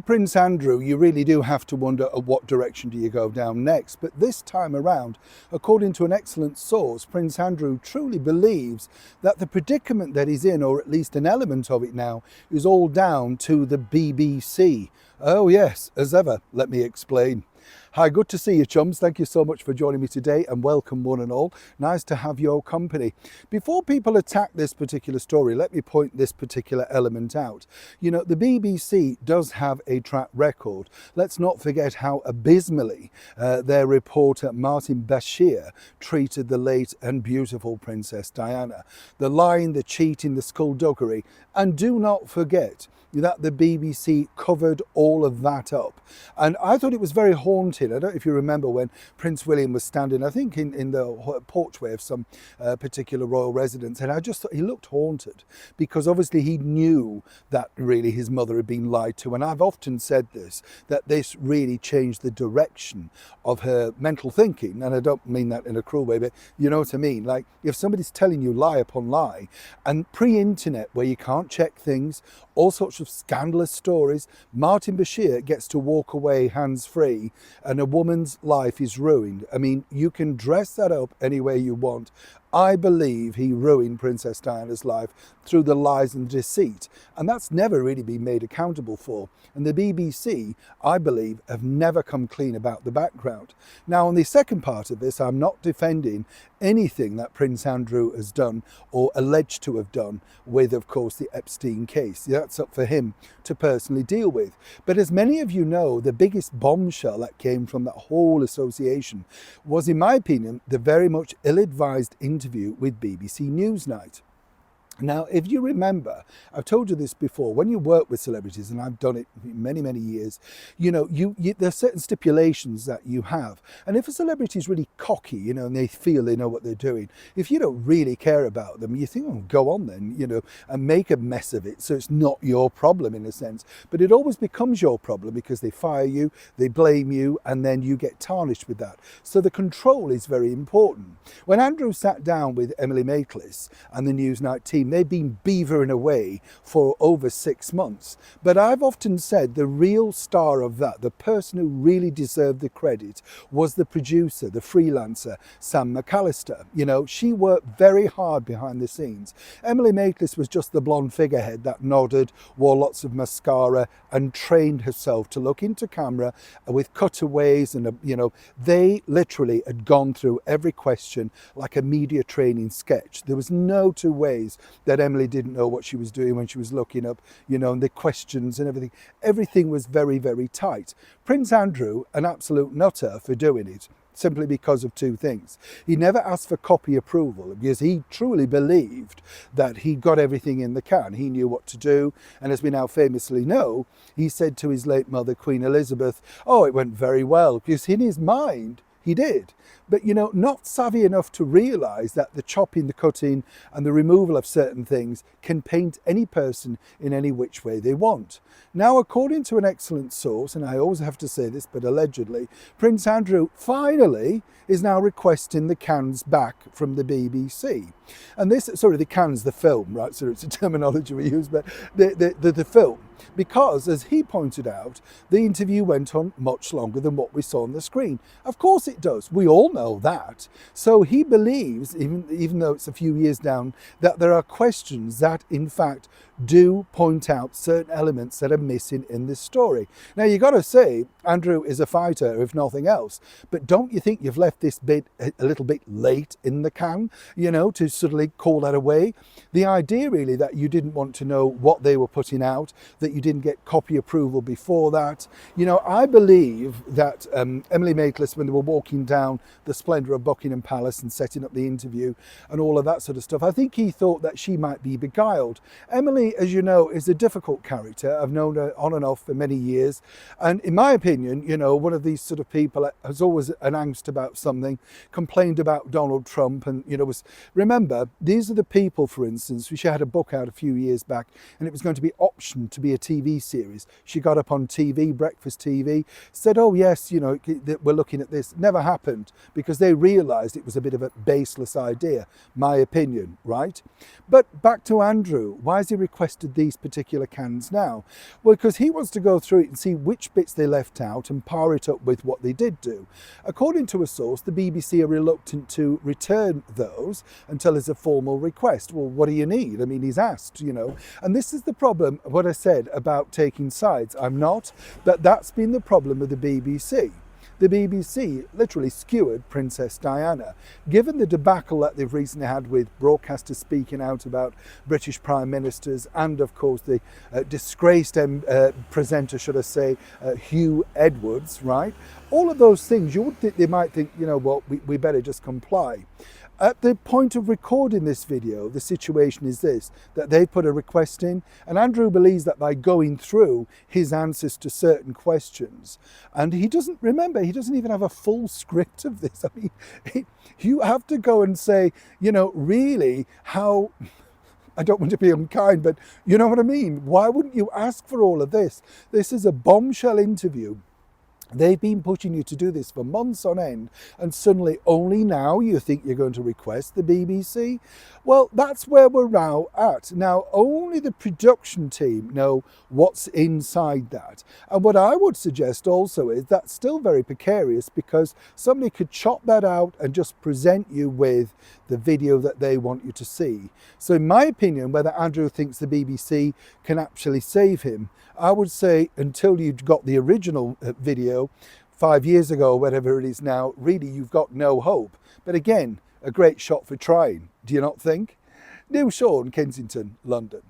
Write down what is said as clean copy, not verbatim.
Prince Andrew, you really do have to wonder what direction do you go down next. But this time around, according to an excellent source, Prince Andrew truly believes that the predicament that he's in, or at least an element of it now, is all down to the BBC. Oh yes, as ever, let me explain. Hi, good to see you, chums. Thank you so much for joining me today, and welcome one and all. Nice to have your company. Before people attack this particular story, let me point this particular element out. You know, the BBC does have a track record. Let's not forget how abysmally their reporter Martin Bashir treated the late and beautiful Princess Diana. The lying, the cheating, the skullduggery, and do not forget that the BBC covered all of that up. And I thought it was very haunting. I don't know if you remember when Prince William was standing, I think in the porchway of some particular royal residence, and I just thought he looked haunted, because obviously he knew that really his mother had been lied to. And I've often said this, that this really changed the direction of her mental thinking. And I don't mean that in a cruel way, but you know what I mean? Like, if somebody's telling you lie upon lie, and pre-internet where you can't check things, all sorts of scandalous stories, Martin Bashir gets to walk away hands-free and a woman's life is ruined. I mean, you can dress that up any way you want. I believe he ruined Princess Diana's life through the lies and deceit, and that's never really been made accountable for. And the BBC, I believe, have never come clean about the background. Now, on the second part of this, I'm not defending anything that Prince Andrew has done or alleged to have done with, of course, the Epstein case. That's up for him to personally deal with. But as many of you know, the biggest bombshell that came from that whole association was, in my opinion, the very much ill-advised interview with BBC Newsnight. Now, if you remember, I've told you this before, when you work with celebrities, and I've done it many, many years, you know, there are certain stipulations that you have. And if a celebrity is really cocky, you know, and they feel they know what they're doing, if you don't really care about them, you think, oh, go on then, you know, and make a mess of it. So it's not your problem in a sense, but it always becomes your problem because they fire you, they blame you, and then you get tarnished with that. So the control is very important. When Andrew sat down with Emily Maitlis and the Newsnight team, they've been beavering away for over 6 months. But I've often said the real star of that, the person who really deserved the credit, was the producer, the freelancer, Sam McAllister. You know, she worked very hard behind the scenes. Emily Maitlis was just the blonde figurehead that nodded, wore lots of mascara, and trained herself to look into camera with cutaways. And, you know, they literally had gone through every question like a media training sketch. There was no two ways that Emily didn't know what she was doing when she was looking up, you know, and the questions and everything. Everything was very, very tight. Prince Andrew, an absolute nutter for doing it, simply because of two things. He never asked for copy approval because he truly believed that he got everything in the can. He knew what to do. And as we now famously know, he said to his late mother, Queen Elizabeth, oh, it went very well, because in his mind, he did. But, you know, not savvy enough to realise that the chopping, the cutting and the removal of certain things can paint any person in any which way they want. Now, according to an excellent source, and I always have to say this, but allegedly, Prince Andrew finally is now requesting the cans back from the BBC. And this, sorry, the cans, the film, right? So it's a terminology we use, but the film. Because, as he pointed out, the interview went on much longer than what we saw on the screen. Of course it does. We all know that. So he believes, even though it's a few years down, that there are questions that, in fact, do point out certain elements that are missing in this story. Now, you got to say, Andrew is a fighter, if nothing else. But don't you think you've left this bit a little bit late in the can, you know, to suddenly call that away? The idea really that you didn't want to know what they were putting out, that you didn't get copy approval before that. You know, I believe that Emily Maitlis, when they were walking down the splendour of Buckingham Palace and setting up the interview and all of that sort of stuff, I think he thought that she might be beguiled. Emily, as you know, is a difficult character. I've known her on and off for many years. And in my opinion, you know, one of these sort of people that has always an angst about something, complained about Donald Trump and, you know, remember, these are the people, for instance, she had a book out a few years back and it was going to be optioned to be a TV series. She got up on TV, breakfast TV, said, oh yes, you know, we're looking at this. Never happened because they realised it was a bit of a baseless idea, my opinion, right? But back to Andrew, why has he requested these particular cans now? Well, because he wants to go through it and see which bits they left out and par it up with what they did do. According to a source, the BBC are reluctant to return those until there's a formal request. Well, what do you need? I mean, he's asked, you know. And this is the problem, what I said about taking sides. I'm not, but that's been the problem with the BBC. The BBC literally skewered Princess Diana. Given the debacle that they've recently had with broadcasters speaking out about British Prime Ministers and, of course, the disgraced presenter, should I say, Hugh Edwards, right? All of those things, you would think they might think, you know what, we better just comply. At the point of recording this video, the situation is this, that they've put a request in, and Andrew believes that by going through his answers to certain questions, and he doesn't remember, he doesn't even have a full script of this. I mean, you have to go and say, you know, really how, I don't want to be unkind, but you know what I mean? Why wouldn't you ask for all of this? This is a bombshell interview. They've been pushing you to do this for months on end, and suddenly only now you think you're going to request the BBC? Well, that's where we're now at. Now, only the production team know what's inside that. And what I would suggest also is that's still very precarious, because somebody could chop that out and just present you with the video that they want you to see. So in my opinion, whether Andrew thinks the BBC can actually save him, I would say until you've got the original video 5 years ago, or whatever it is now, really you've got no hope. But again, a great shot for trying, do you not think? Neil Shawn, Kensington, London.